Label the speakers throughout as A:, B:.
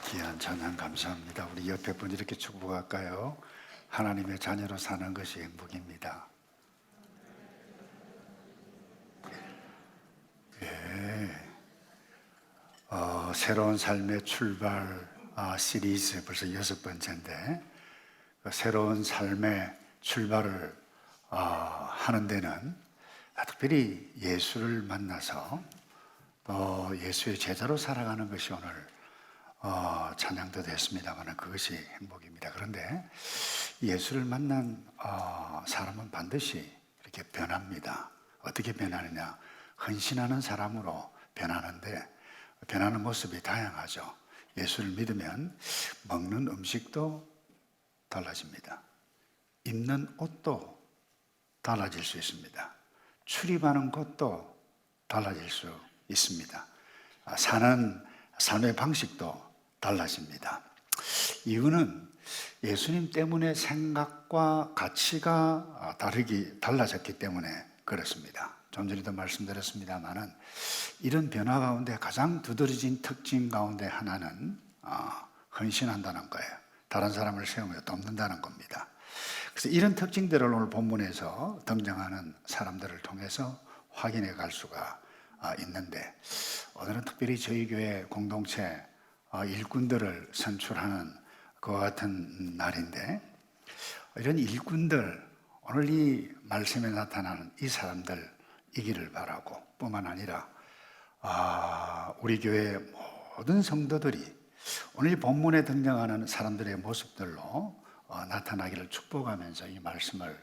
A: 귀한 찬양 감사합니다. 우리 옆에 분 이렇게 축복할까요? 하나님의 자녀로 사는 것이 행복입니다. 새로운 삶의 출발 시리즈 벌써 6번째인데 새로운 삶의 출발을 하는 데는 특별히 예수를 만나서 예수의 제자로 살아가는 것이 오늘 찬양도 됐습니다만 그것이 행복입니다. 그런데 예수를 만난 사람은 반드시 이렇게 변합니다. 어떻게 변하느냐? 헌신하는 사람으로 변하는데 변하는 모습이 다양하죠. 예수를 믿으면 먹는 음식도 달라집니다. 입는 옷도 달라질 수 있습니다. 출입하는 곳도 달라질 수 있습니다. 사는 삶의 방식도 달라집니다. 이유는 예수님 때문에 생각과 가치가 달라졌기 때문에 그렇습니다. 좀 전에도 말씀드렸습니다만은 이런 변화 가운데 가장 두드러진 특징 가운데 하나는 헌신한다는 거예요. 다른 사람을 세우며 돕는다는 겁니다. 그래서 이런 특징들을 오늘 본문에서 등장하는 사람들을 통해서 확인해 갈 수가 있는데 오늘은 특별히 저희 교회 공동체 일꾼들을 선출하는 그와 같은 날인데 이런 일꾼들, 오늘 이 말씀에 나타나는 이 사람들이기를 바라고 뿐만 아니라 우리 교회 모든 성도들이 오늘 이 본문에 등장하는 사람들의 모습들로 나타나기를 축복하면서 이 말씀을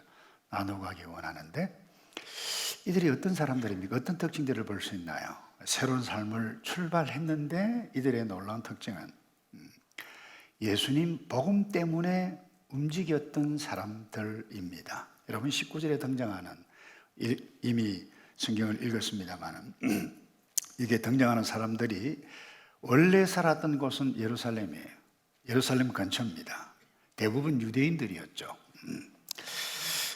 A: 나누기 원하는데 이들이 어떤 사람들입니까? 어떤 특징들을 볼 수 있나요? 새로운 삶을 출발했는데 이들의 놀라운 특징은 예수님 복음 때문에 움직였던 사람들입니다. 여러분 19절에 등장하는 이미 성경을 읽었습니다만 이게 등장하는 사람들이 원래 살았던 곳은 예루살렘이에요. 예루살렘 근처입니다. 대부분 유대인들이었죠.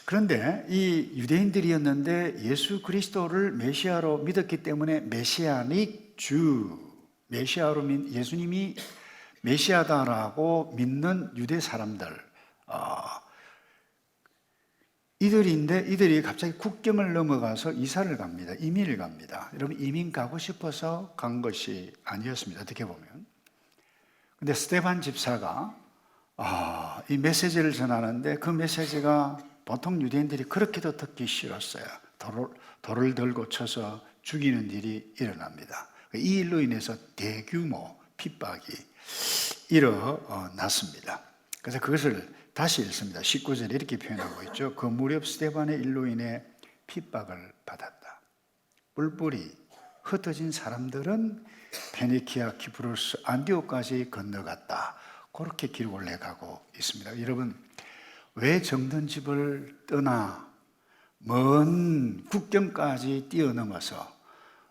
A: 그런데 이 유대인들이었는데 예수 그리스도를 메시아로 믿었기 때문에 메시아닉 주, 메시아로 예수님이 메시아다라고 믿는 유대 사람들, 이들이 갑자기 국경을 넘어가서 이사를 갑니다. 이민을 갑니다. 여러분 이민 가고 싶어서 간 것이 아니었습니다. 어떻게 보면. 근데 스데반 집사가 이 메시지를 전하는데 그 메시지가 보통 유대인들이 그렇게도 듣기 싫었어요. 돌을 들고 쳐서 죽이는 일이 일어납니다. 이 일로 인해서 대규모 핍박이 일어났습니다. 그래서 그것을 다시 읽습니다. 19절에 이렇게 표현하고 있죠. 그 무렵 스데반의 일로 인해 핍박을 받았다. 뿔뿔이 흩어진 사람들은 페니키아, 키프로스, 안디옥까지 건너갔다. 그렇게 기록을 해가고 있습니다. 여러분 왜 정든 집을 떠나 먼 국경까지 뛰어넘어서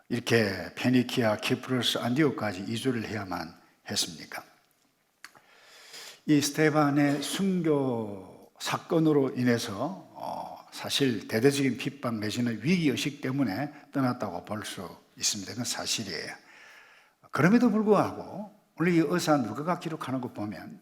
A: 이렇게 페니키아, 키프로스, 안디옥까지 이주를 해야만 했습니까? 이 스데반의 순교 사건으로 인해서 사실 대대적인 핍박 내지는 위기의식 때문에 떠났다고 볼 수 있습니다. 그건 사실이에요. 그럼에도 불구하고 오늘 이 의사 누가가 기록하는 거 보면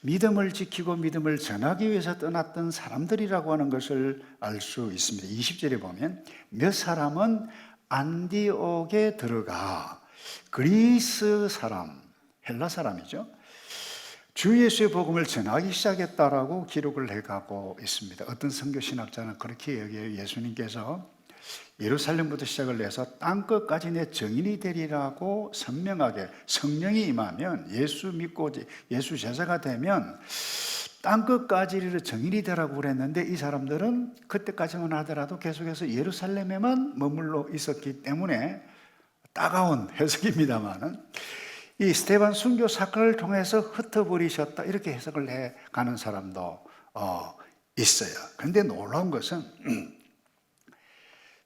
A: 믿음을 지키고 믿음을 전하기 위해서 떠났던 사람들이라고 하는 것을 알 수 있습니다. 20절에 보면 몇 사람은 안디옥에 들어가 그리스 사람, 헬라 사람이죠. 주 예수의 복음을 전하기 시작했다라고 기록을 해가고 있습니다. 어떤 선교 신학자는 그렇게 얘기해요. 예수님께서 예루살렘부터 시작을 해서 땅끝까지 내 증인이 되리라고 선명하게 성령이 임하면 예수 믿고 예수 제자가 되면 땅끝까지 증인이 되라고 그랬는데 이 사람들은 그때까지만 하더라도 계속해서 예루살렘에만 머물러 있었기 때문에 따가운 해석입니다만은 이 스데반 순교 사건을 통해서 흩어버리셨다 이렇게 해석을 해가는 사람도 있어요. 그런데 놀라운 것은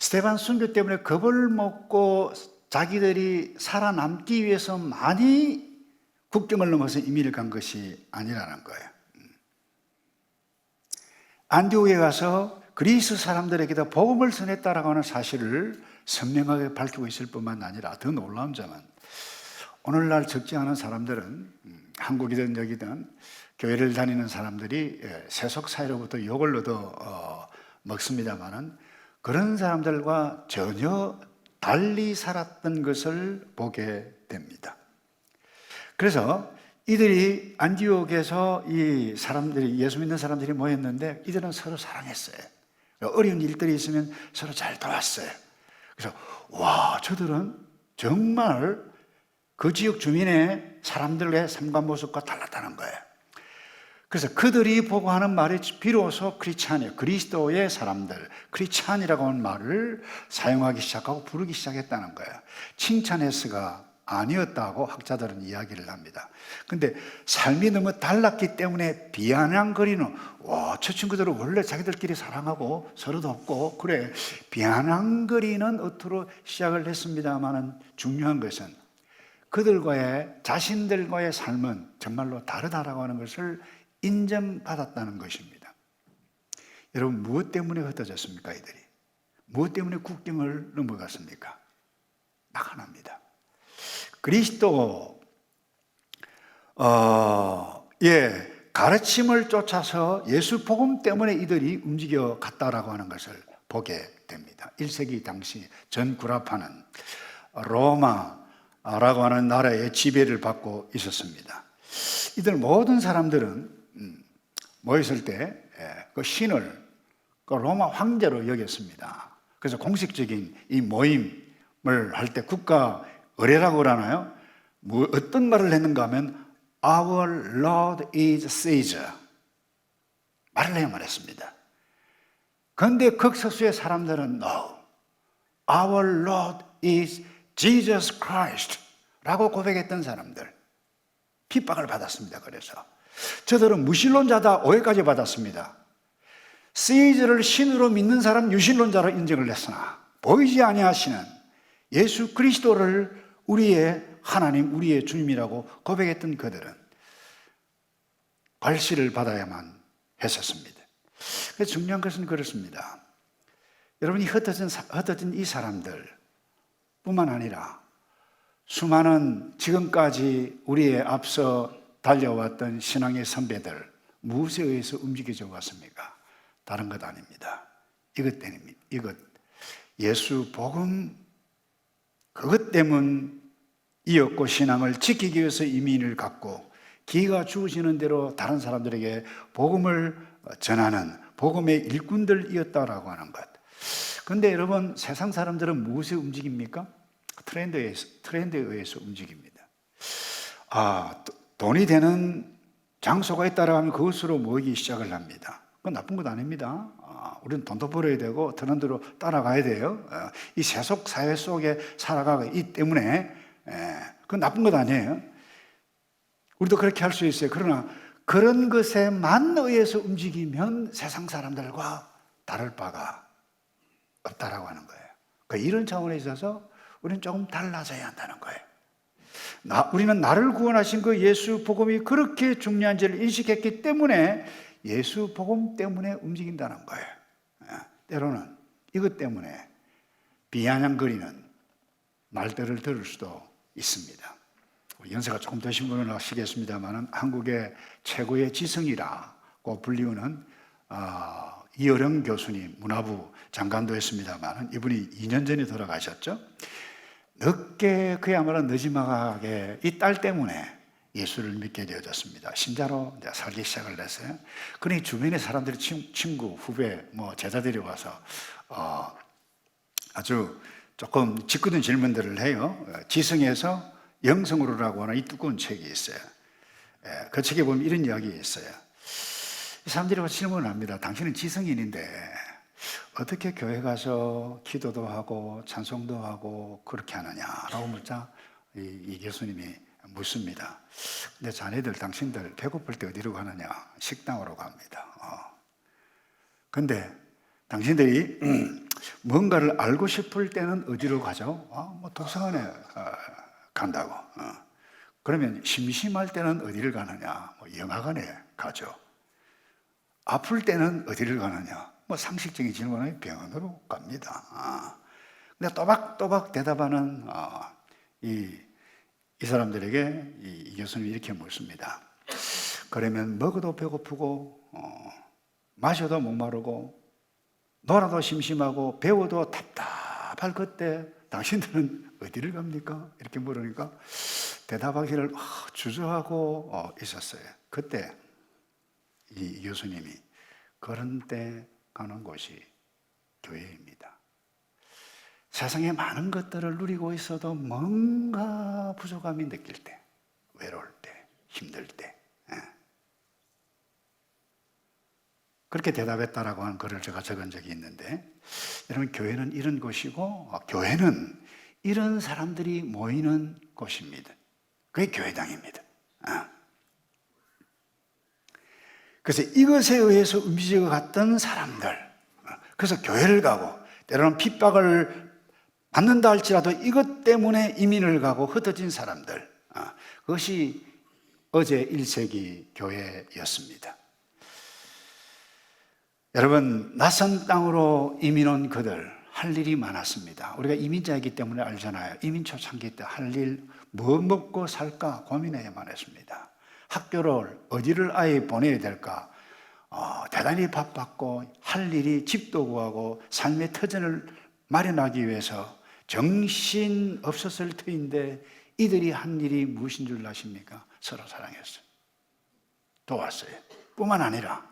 A: 스데반 순교 때문에 겁을 먹고 자기들이 살아남기 위해서 많이 국경을 넘어서 이민을 간 것이 아니라는 거예요. 안디옥에 가서 그리스 사람들에게도 복음을 전했다라고 하는 사실을 선명하게 밝히고 있을 뿐만 아니라 더 놀라운 점은 오늘날 적지 않은 사람들은 한국이든 여기든 교회를 다니는 사람들이 세속 사회로부터 욕을 얻어 먹습니다만은 그런 사람들과 전혀 달리 살았던 것을 보게 됩니다. 그래서 이들이 안디옥에서 이 사람들이 예수 믿는 사람들이 모였는데 이들은 서로 사랑했어요. 어려운 일들이 있으면 서로 잘 도왔어요. 그래서 와, 저들은 정말 그 지역 주민의 사람들의 삶과 모습과 달랐다는 거예요. 그래서 그들이 보고 하는 말이 비로소 크리스찬이에요. 그리스도의 사람들, 크리스찬이라고 하는 말을 사용하기 시작하고 부르기 시작했다는 거예요. 칭찬해서가 아니었다고 학자들은 이야기를 합니다. 근데 삶이 너무 달랐기 때문에 비아냥거리는, 와, 저 친구들은 원래 자기들끼리 사랑하고 서로 돕고 그래, 비아냥거리는 어투로 시작을 했습니다만은 중요한 것은 그들과의 자신들과의 삶은 정말로 다르다라고 하는 것을 인정받았다는 것입니다. 여러분, 무엇 때문에 흩어졌습니까? 이들이 무엇 때문에 국경을 넘어갔습니까? 딱 하나입니다. 그리스도의 가르침을 쫓아서 예수 복음 때문에 이들이 움직여 갔다라고 하는 것을 보게 됩니다. 1세기 당시 전 구라파는 로마라고 하는 나라의 지배를 받고 있었습니다. 이들 모든 사람들은 모였을 때 그 신을 그 로마 황제로 여겼습니다. 그래서 공식적인 이 모임을 할 때 국가 의례라고 그러나요? 어떤 말을 했는가 하면 Our Lord is Caesar 말을 해야만 했습니다. 그런데 극소수의 사람들은 No, Our Lord is Jesus Christ 라고 고백했던 사람들, 핍박을 받았습니다. 그래서 저들은 무신론자다 오해까지 받았습니다. 시저를 신으로 믿는 사람 유신론자로 인정을 했으나 보이지 아니하시는 예수 그리스도를 우리의 하나님, 우리의 주님이라고 고백했던 그들은 괄시를 받아야만 했었습니다. 그래서 중요한 것은 그렇습니다. 여러분이 흩어진 이 사람들 뿐만 아니라 수많은 지금까지 우리의 앞서 달려왔던 신앙의 선배들, 무엇에 의해서 움직여져 왔습니까? 다른 것 아닙니다. 이것 때문입니다. 이것, 예수 복음, 그것 때문이었고, 신앙을 지키기 위해서 이민을 갖고 기회가 주어지는 대로 다른 사람들에게 복음을 전하는 복음의 일꾼들이었다라고 하는 것. 그런데 여러분, 세상 사람들은 무엇에 움직입니까? 트렌드에 의해서 움직입니다. 돈이 되는 장소가 있다라 하면 그것으로 모이기 시작을 합니다. 그건 나쁜 것 아닙니다. 우리는 돈도 벌어야 되고 트렌드로 따라가야 돼요. 이 세속 사회 속에 살아가기 때문에 그건 나쁜 것 아니에요. 우리도 그렇게 할 수 있어요. 그러나 그런 것에만 의해서 움직이면 세상 사람들과 다를 바가 없다라고 하는 거예요. 그러니까 이런 차원에 있어서 우리는 조금 달라져야 한다는 거예요. 우리는 나를 구원하신 그 예수 복음이 그렇게 중요한지를 인식했기 때문에 예수 복음 때문에 움직인다는 거예요. 때로는 이것 때문에 비아냥거리는 말들을 들을 수도 있습니다. 연세가 조금 되신 분은 아시겠습니다만 한국의 최고의 지성이라고 불리우는 이어령 교수님, 문화부 장관도 했습니다만 이분이 2년 전에 돌아가셨죠. 늦게, 그야말로 늦지막하게 이 딸 때문에 예수를 믿게 되어졌습니다. 신자로 이제 살기 시작을 했어요. 그러니 주변의 사람들이 친구, 후배, 제자들이 와서 아주 조금 짓궂은 질문들을 해요. 지성에서 영성으로라고 하는 이 두꺼운 책이 있어요. 그 책에 보면 이런 이야기 있어요. 사람들이 와서 질문을 합니다. 당신은 지성인인데 어떻게 교회 가서 기도도 하고 찬송도 하고 그렇게 하느냐라고 묻자 이 교수님이 묻습니다. 근데 자네들, 당신들 배고플 때 어디로 가느냐? 식당으로 갑니다. 근데 당신들이 뭔가를 알고 싶을 때는 어디로 가죠? 도서관에 간다고. 그러면 심심할 때는 어디를 가느냐? 영화관에 가죠. 아플 때는 어디를 가느냐? 상식적인 질문은 병원으로 갑니다. 근데 또박또박 대답하는 이 이 사람들에게 이 교수님이 이렇게 묻습니다. 그러면 먹어도 배고프고 마셔도 목마르고 놀아도 심심하고 배워도 답답할 그때 당신들은 어디를 갑니까? 이렇게 물으니까 대답하기를 주저하고 있었어요. 그때 이 교수님이 그런 때 가는 곳이 교회입니다. 세상에 많은 것들을 누리고 있어도 뭔가 부족함이 느낄 때, 외로울 때, 힘들 때, 그렇게 대답했다라고 하는 글을 제가 적은 적이 있는데, 여러분, 교회는 이런 곳이고, 교회는 이런 사람들이 모이는 곳입니다. 그게 교회당입니다. 그래서 이것에 의해서 움직여 갔던 사람들, 그래서 교회를 가고, 때로는 핍박을 받는다 할지라도 이것 때문에 이민을 가고 흩어진 사람들, 그것이 어제 1세기 교회였습니다. 여러분, 낯선 땅으로 이민 온 그들 할 일이 많았습니다. 우리가 이민자이기 때문에 알잖아요. 이민 초창기 때 할 일, 뭐 먹고 살까 고민해야만 했습니다. 학교를 어디를 아예 보내야 될까 대단히 바빴고, 할 일이 집도 구하고 삶의 터전을 마련하기 위해서 정신 없었을 터인데, 이들이 한 일이 무엇인 줄 아십니까? 서로 사랑했어요. 도왔어요. 뿐만 아니라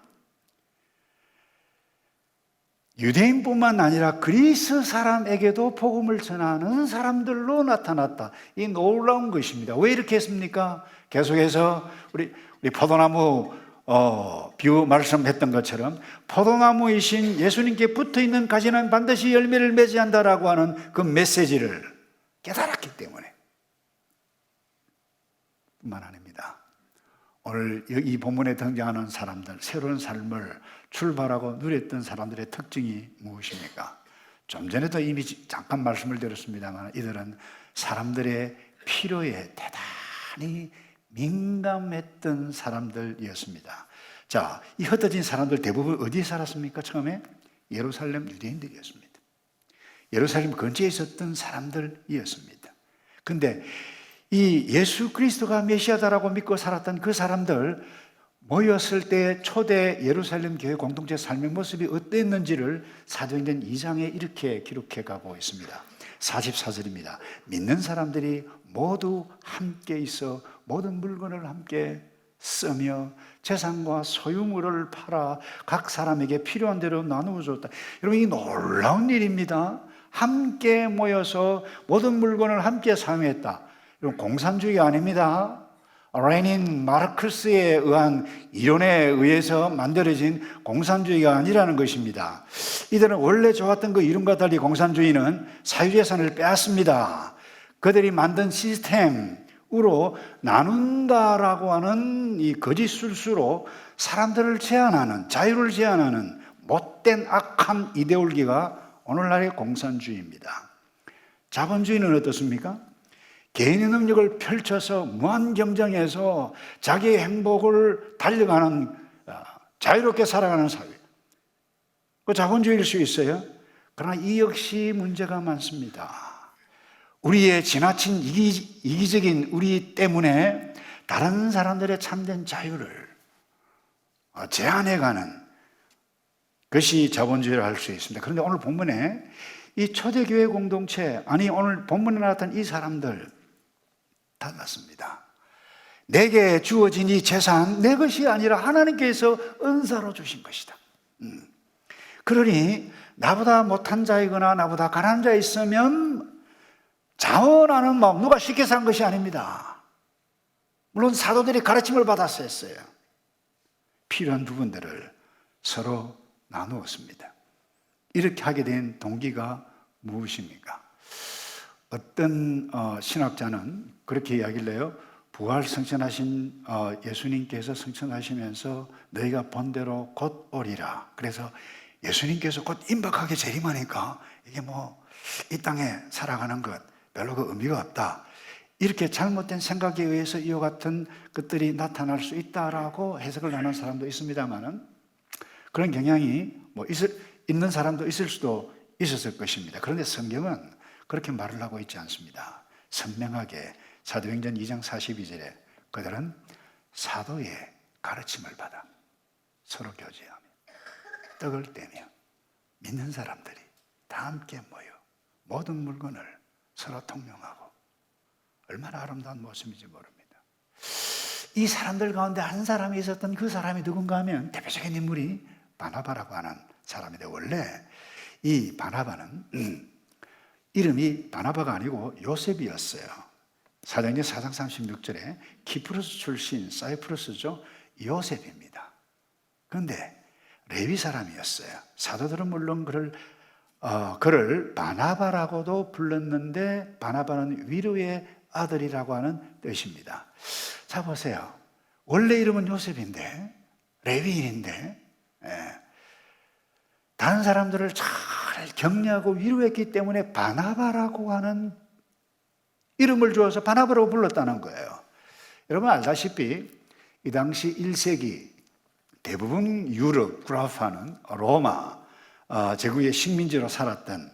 A: 유대인뿐만 아니라 그리스 사람에게도 복음을 전하는 사람들로 나타났다. 이 놀라운 것입니다. 왜 이렇게 했습니까? 계속해서 우리 포도나무 비유 말씀했던 것처럼 포도나무이신 예수님께 붙어있는 가지는 반드시 열매를 맺어야 한다라고 하는 그 메시지를 깨달았기 때문에 뿐만 아닙니다. 오늘 이 본문에 등장하는 사람들, 새로운 삶을 출발하고 누렸던 사람들의 특징이 무엇입니까? 좀 전에도 이미 잠깐 말씀을 드렸습니다만, 이들은 사람들의 필요에 대단히 민감했던 사람들이었습니다. 자, 이 흩어진 사람들 대부분 어디에 살았습니까? 처음에 예루살렘 유대인들이었습니다. 예루살렘 근처에 있었던 사람들이었습니다. 근데 이 예수 그리스도가 메시아다라고 믿고 살았던 그 사람들 모였을 때 초대 예루살렘 교회 공동체 삶의 모습이 어땠는지를 사도행전 2장에 이렇게 기록해 가고 있습니다. 44절입니다. 믿는 사람들이 모두 함께 있어 모든 물건을 함께 쓰며 재산과 소유물을 팔아 각 사람에게 필요한 대로 나누어 줬다. 여러분, 이 놀라운 일입니다. 함께 모여서 모든 물건을 함께 사용했다. 이건 공산주의 아닙니다. 레닌 마르크스에 의한 이론에 의해서 만들어진 공산주의가 아니라는 것입니다. 이들은 원래 좋았던 그 이론과 달리 공산주의는 사유재산을 빼앗습니다. 그들이 만든 시스템으로 나눈다라고 하는 이 거짓 술수로 사람들을 제한하는, 자유를 제한하는 못된 악한 이데올기가 오늘날의 공산주의입니다. 자본주의는 어떻습니까? 개인의 능력을 펼쳐서 무한 경쟁해서 자기의 행복을 달려가는, 자유롭게 살아가는 사회, 그 자본주의일 수 있어요. 그러나 이 역시 문제가 많습니다. 우리의 지나친 이기적인 우리 때문에 다른 사람들의 참된 자유를 제한해가는 것이 자본주의를 할 수 있습니다. 그런데 오늘 본문에 이 초대교회 공동체, 아니 오늘 본문에 나왔던 이 사람들 달랐습니다. 내게 주어진 이 재산 내 것이 아니라 하나님께서 은사로 주신 것이다. 그러니 나보다 못한 자이거나 나보다 가난한 자 있으면 자원하는 마음, 누가 쉽게 산 것이 아닙니다. 물론 사도들이 가르침을 받았었어요. 필요한 부분들을 서로 나누었습니다. 이렇게 하게 된 동기가 무엇입니까? 어떤 신학자는 그렇게 이야기를 해요. 부활 승천하신 예수님께서 승천하시면서 너희가 본대로 곧 오리라. 그래서 예수님께서 곧 임박하게 재림하니까 이게 이 땅에 살아가는 것 별로 그 의미가 없다. 이렇게 잘못된 생각에 의해서 이와 같은 것들이 나타날 수 있다라고 해석을 하는 사람도 있습니다만은, 그런 경향이 있는 사람도 있을 수도 있었을 것입니다. 그런데 성경은 그렇게 말을 하고 있지 않습니다. 선명하게 사도행전 2장 42절에 그들은 사도의 가르침을 받아 서로 교제하며 떡을 떼며 믿는 사람들이 다 함께 모여 모든 물건을 서로 통용하고, 얼마나 아름다운 모습인지 모릅니다. 이 사람들 가운데 한 사람이 있었던 그 사람이 누군가 하면 대표적인 인물이 바나바라고 하는 사람인데, 원래 이 바나바는 이름이 바나바가 아니고 요셉이었어요. 사도행전 4장 36절에 키프로스 출신 사이프러스죠, 요셉입니다. 그런데 레위 사람이었어요. 사도들은 물론 그를 바나바라고도 불렀는데, 바나바는 위로의 아들이라고 하는 뜻입니다. 자, 보세요. 원래 이름은 요셉인데, 레위인인데, 다른 사람들을 잘 격려하고 위로했기 때문에 바나바라고 하는 이름을 주어서 바나바라고 불렀다는 거예요. 여러분 알다시피 이 당시 1세기 대부분 유럽 구라파는 로마 제국의 식민지로 살았던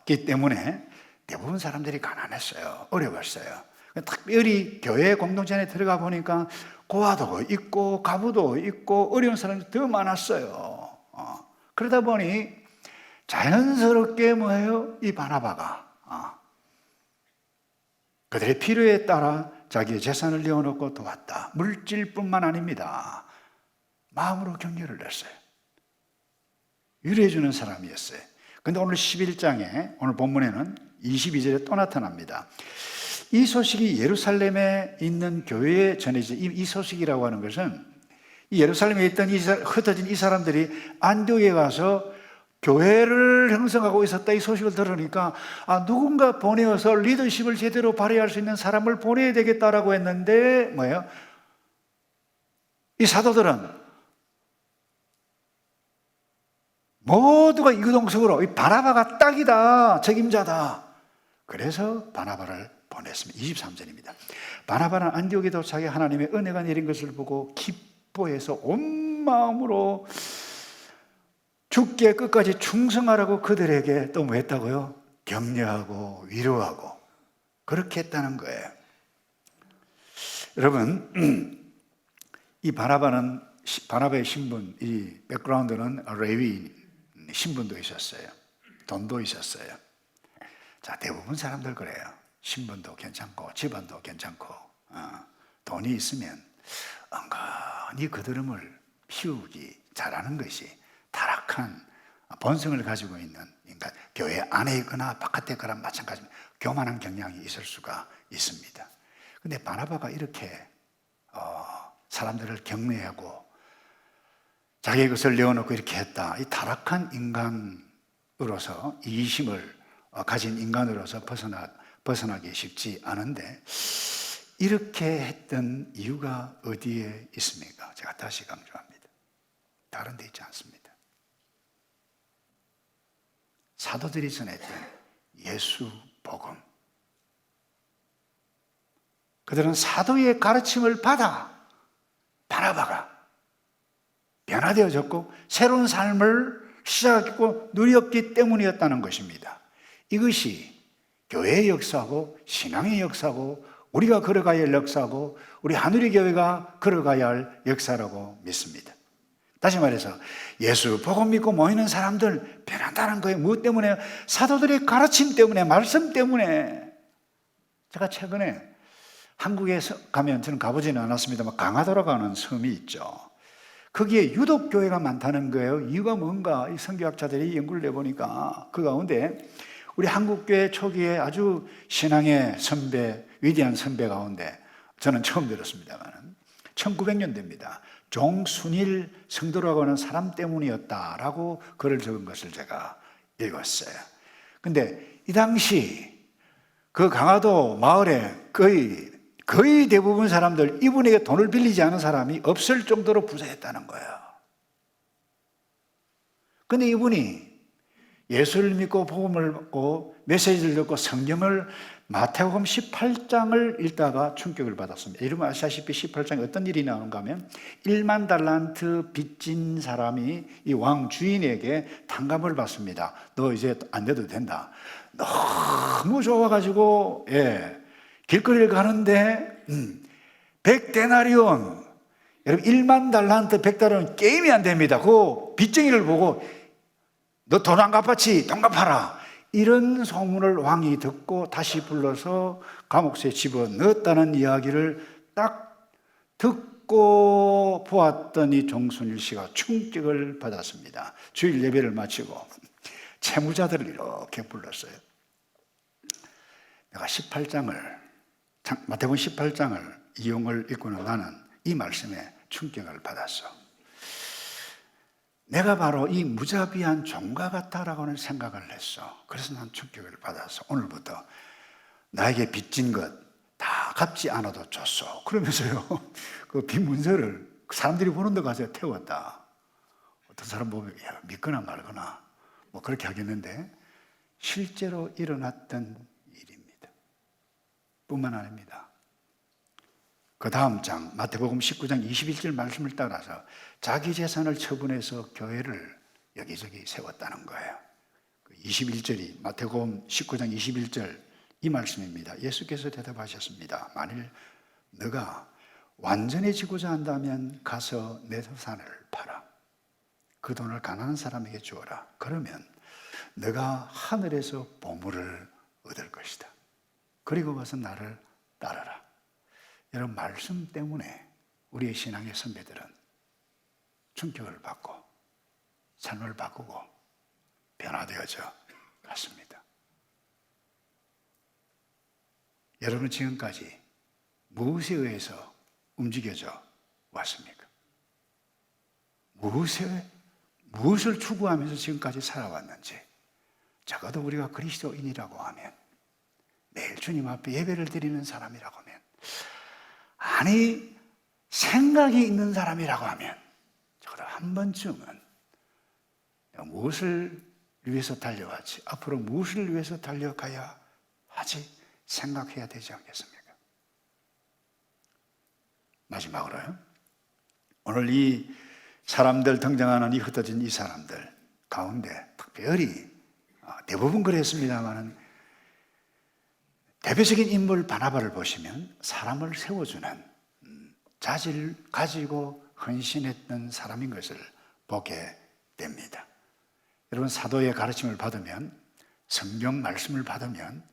A: 기 때문에 대부분 사람들이 가난했어요. 어려웠어요. 특별히 교회 공동체 안에 들어가 보니까 고아도 있고 가부도 있고 어려운 사람이 더 많았어요. 그러다 보니 자연스럽게 뭐예요? 이 바나바가 그들의 필요에 따라 자기의 재산을 내어놓고 도왔다. 물질뿐만 아닙니다. 마음으로 격려를 했어요. 위로해주는 사람이었어요. 그런데 오늘 11장에 오늘 본문에는 22절에 또 나타납니다. 이 소식이 예루살렘에 있는 교회에 전해져. 이 소식이라고 하는 것은 이 예루살렘에 있던 흩어진 이 사람들이 안디옥에 가서 교회를 형성하고 있었다, 이 소식을 들으니까 누군가 보내어서 리더십을 제대로 발휘할 수 있는 사람을 보내야 되겠다라고 했는데 뭐예요? 이 사도들은 모두가 이구동성으로 이 바나바가 딱이다, 책임자다. 그래서 바나바를 보냈습니다. 23절입니다. 바나바는 안디옥에 도착해 하나님의 은혜가 내린 것을 보고 기뻐해서 온 마음으로 죽게 끝까지 충성하라고 그들에게 또 뭐 했다고요? 격려하고 위로하고 그렇게 했다는 거예요. 여러분, 이 바나바의 신분, 이 백그라운드는 레위 신분도 있었어요. 돈도 있었어요. 자, 대부분 사람들 그래요. 신분도 괜찮고 집안도 괜찮고 돈이 있으면 은근히 그 드럼을 피우기 잘하는 것이 타락한 본성을 가지고 있는 인간, 교회 안에 있거나 바깥에 있거나 마찬가지입니다. 교만한 경향이 있을 수가 있습니다. 그런데 바나바가 이렇게 사람들을 격려하고 자기의 것을 내어놓고 이렇게 했다. 이 타락한 인간으로서, 이기심을 가진 인간으로서 벗어나기 쉽지 않은데, 이렇게 했던 이유가 어디에 있습니까? 제가 다시 강조합니다. 다른 데 있지 않습니다. 사도들이 전했던 예수 복음, 그들은 사도의 가르침을 받아 바나바가 변화되어졌고 새로운 삶을 시작했고 누렸기 때문이었다는 것입니다. 이것이 교회의 역사고 신앙의 역사고 우리가 걸어가야 할 역사고 우리 하늘의 교회가 걸어가야 할 역사라고 믿습니다. 다시 말해서 예수 복음 믿고 모이는 사람들 변한다는 거예요. 무엇 때문에? 사도들의 가르침 때문에, 말씀 때문에. 제가 최근에 한국에 가면, 저는 가보지는 않았습니다만 강화도라고 하는 섬이 있죠. 거기에 유독 교회가 많다는 거예요. 이유가 뭔가 이 선교학자들이 연구를 해보니까 그 가운데 우리 한국교회 초기에 아주 신앙의 선배, 위대한 선배 가운데 저는 처음 들었습니다만 1900년대입니다. 종순일 성도라고 하는 사람 때문이었다라고 글을 적은 것을 제가 읽었어요. 근데 이 당시 그 강화도 마을에 거의 대부분 사람들, 이분에게 돈을 빌리지 않은 사람이 없을 정도로 부자였다는 거예요. 근데 이분이 예수를 믿고 복음을 받고 메시지를 듣고 성경을 마태복음 18장을 읽다가 충격을 받았습니다. 여러분 아시다시피 18장에 어떤 일이 나오는가 하면 1만 달란트 빚진 사람이 이 왕 주인에게 탕감을 받습니다. 너 이제 안 내도 된다. 너무 좋아가지고 길거리를 가는데 100데나리온, 여러분 1만 달란트 100달러는 게임이 안 됩니다. 그 빚쟁이를 보고 너 돈 안 갚았지? 돈 갚아라. 이런 소문을 왕이 듣고 다시 불러서 감옥에 집어넣었다는 이야기를 딱 듣고 보았더니 정순일 씨가 충격을 받았습니다. 주일 예배를 마치고 채무자들을 이렇게 불렀어요. 내가 18장을, 마태복음 18장을 이용을 읽고는 나는 이 말씀에 충격을 받았어. 내가 바로 이 무자비한 종과 같다라고는 생각을 했어. 그래서 난 충격을 받았어. 오늘부터 나에게 빚진 것 다 갚지 않아도 줬어. 그러면서요, 그 빚 문서를 사람들이 보는 데 가서 태웠다. 어떤 사람 보면 야, 믿거나 말거나 뭐 그렇게 하겠는데 실제로 일어났던 일입니다. 뿐만 아닙니다. 그 다음 장 마태복음 19장 21절 말씀을 따라서 자기 재산을 처분해서 교회를 여기저기 세웠다는 거예요. 21절이 마태복음 19장 21절 이 말씀입니다. 예수께서 대답하셨습니다. 만일 너가 완전해지고자 한다면 가서 내 재산을 팔아 그 돈을 가난한 사람에게 주어라. 그러면 너가 하늘에서 보물을 얻을 것이다. 그리고 와서 나를 따르라. 이런 말씀 때문에 우리의 신앙의 선배들은 충격을 받고 삶을 바꾸고 변화되어져 갔습니다. 여러분은 지금까지 무엇에 의해서 움직여져 왔습니까? 무엇을 추구하면서 지금까지 살아왔는지, 적어도 우리가 그리스도인이라고 하면, 매일 주님 앞에 예배를 드리는 사람이라고 하면, 아니 생각이 있는 사람이라고 하면 적어도 한 번쯤은 내가 무엇을 위해서 달려왔지, 앞으로 무엇을 위해서 달려가야 하지 생각해야 되지 않겠습니까? 마지막으로요, 오늘 이 사람들 등장하는 이 흩어진 이 사람들 가운데 특별히 대부분 그랬습니다마는 대표적인 인물 바나바를 보시면 사람을 세워주는 자질을 가지고 헌신했던 사람인 것을 보게 됩니다. 여러분, 사도의 가르침을 받으면, 성경 말씀을 받으면,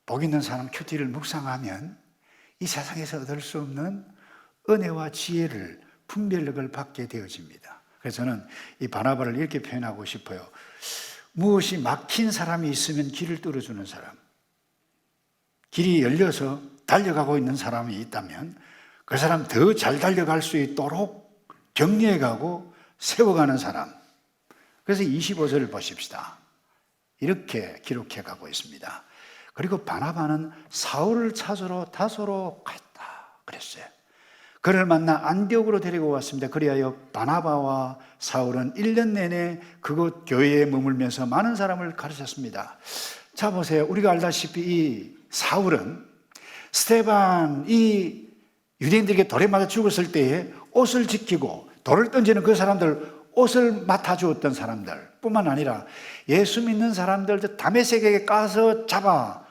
A: 복 있는 사람 큐티를 묵상하면 이 세상에서 얻을 수 없는 은혜와 지혜를, 분별력을 받게 되어집니다. 그래서 저는 이 바나바를 이렇게 표현하고 싶어요. 무엇이 막힌 사람이 있으면 길을 뚫어주는 사람, 길이 열려서 달려가고 있는 사람이 있다면 그 사람 더 잘 달려갈 수 있도록 격려해가고 세워가는 사람. 그래서 25절을 보십시다. 이렇게 기록해가고 있습니다. 그리고 바나바는 사울을 찾으러 다소로 갔다 그랬어요. 그를 만나 안디옥으로 데리고 왔습니다. 그리하여 바나바와 사울은 1년 내내 그곳 교회에 머물면서 많은 사람을 가르쳤습니다. 자 보세요. 우리가 알다시피 이 사울은 스데반, 이 유대인들에게 돌에 맞아 죽었을 때에 옷을 지키고 돌을 던지는 그 사람들, 옷을 맡아주었던 사람들 뿐만 아니라 예수 믿는 사람들 다메섹에게 까서 잡아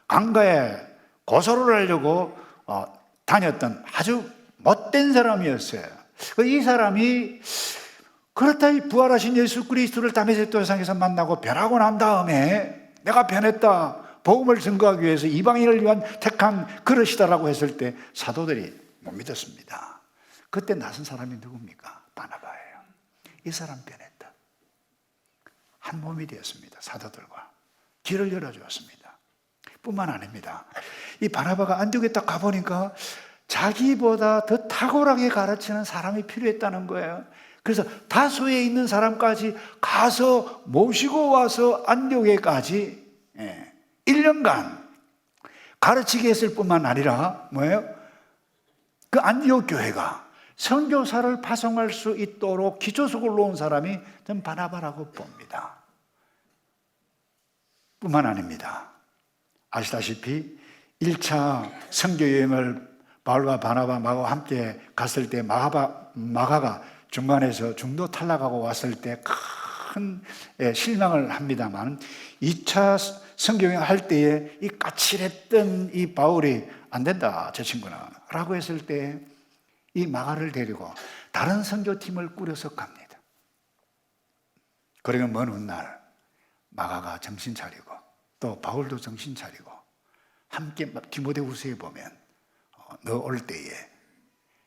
A: 강가에 고소를 하려고 다녔던 아주 못된 사람이었어요. 이 사람이 그렇다 부활하신 예수 그리스도를 다메섹 도상에서 만나고 변하고 난 다음에 내가 변했다, 복음을 증거하기 위해서 이방인을 위한 택한 그릇이다라고 했을 때 사도들이 못 믿었습니다. 그때 나선 사람이 누굽니까? 바나바예요. 이 사람 변했다. 한 몸이 되었습니다. 사도들과 길을 열어주었습니다. 뿐만 아닙니다. 이 바나바가 안디옥에 딱 가보니까 자기보다 더 탁월하게 가르치는 사람이 필요했다는 거예요. 그래서 다소에 있는 사람까지 가서 모시고 와서 안디옥에까지 1년간 가르치게 했을 뿐만 아니라 뭐예요? 그 안디옥 교회가 선교사를 파송할 수 있도록 기초석을 놓은 사람이 전 바나바라고 봅니다. 뿐만 아닙니다. 아시다시피 1차 선교여행을 바울과 바나바와 함께 갔을 때 마가가 중간에서 중도 탈락하고 왔을 때 큰 실망을 합니다만 2차 성경을 할 때에 이 까칠했던 이 바울이 안 된다, 저 친구는 라고 했을 때 이 마가를 데리고 다른 선교팀을 꾸려서 갑니다. 그러면 먼 훗날 마가가 정신 차리고 또 바울도 정신 차리고 함께 디모데후서에 보면 너 올 때에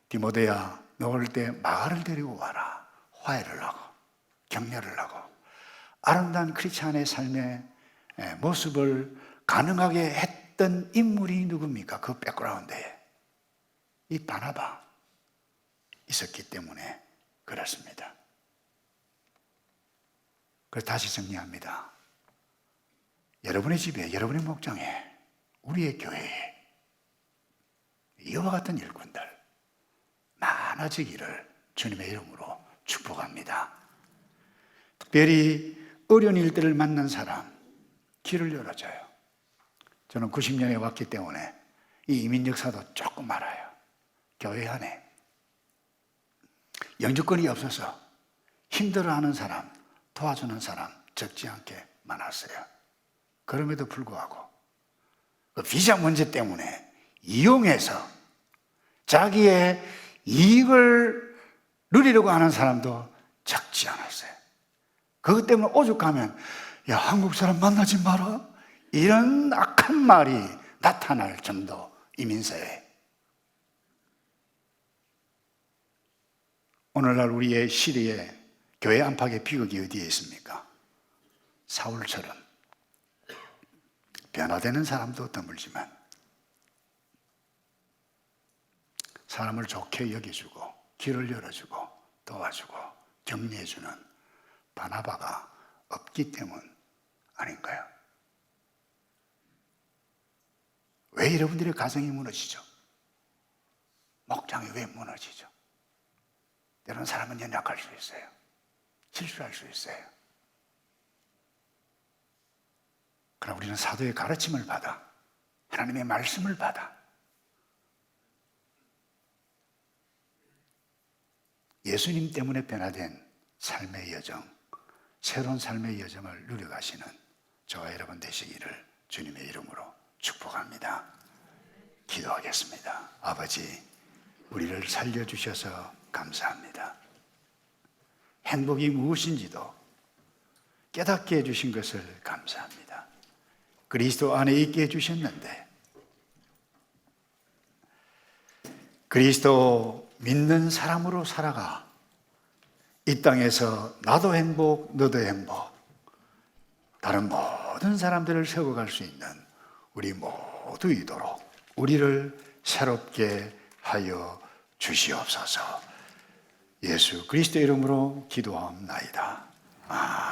A: 디모데야 너 올 때 마가를 데리고 와라. 화해를 하고 격려를 하고 아름다운 크리스찬의 삶의 모습을 가능하게 했던 인물이 누굽니까? 그 백그라운드에 이 바나바 있었기 때문에 그렇습니다. 그래서 다시 정리합니다. 여러분의 집에, 여러분의 목장에, 우리의 교회에 이와 같은 일꾼들 많아지기를 주님의 이름으로 축복합니다. 특별히 어려운 일들을 만난 사람 길을 열어줘요. 저는 90년에 왔기 때문에 이 이민 역사도 조금 알아요. 교회 안에 영주권이 없어서 힘들어하는 사람, 도와주는 사람 적지 않게 많았어요. 그럼에도 불구하고 그 비자 문제 때문에 이용해서 자기의 이익을 누리려고 하는 사람도 적지 않았어요. 그것 때문에 오죽하면 야, 한국 사람 만나지 마라 이런 악한 말이 나타날 정도 이민사회. 오늘날 우리의 시대에 교회 안팎의 비극이 어디에 있습니까? 사울처럼 변화되는 사람도 드물지만 사람을 좋게 여겨주고 길을 열어주고 도와주고 격려해주는 바나바가 없기 때문 아닌가요? 왜 여러분들의 가정이 무너지죠? 목장이 왜 무너지죠? 때로는 사람은 연약할 수 있어요. 실수할 수 있어요. 그러나 우리는 사도의 가르침을 받아 하나님의 말씀을 받아 예수님 때문에 변화된 삶의 여정, 새로운 삶의 여정을 누려가시는 저와 여러분 되시기를 주님의 이름으로 축복합니다. 기도하겠습니다. 아버지, 우리를 살려주셔서 감사합니다. 행복이 무엇인지도 깨닫게 해주신 것을 감사합니다. 그리스도 안에 있게 해주셨는데 그리스도 믿는 사람으로 살아가 이 땅에서 나도 행복, 너도 행복, 다른 모든 사람들을 세워갈 수 있는 우리 모두이도록 우리를 새롭게 하여 주시옵소서. 예수 그리스도 이름으로 기도하옵나이다. 아멘.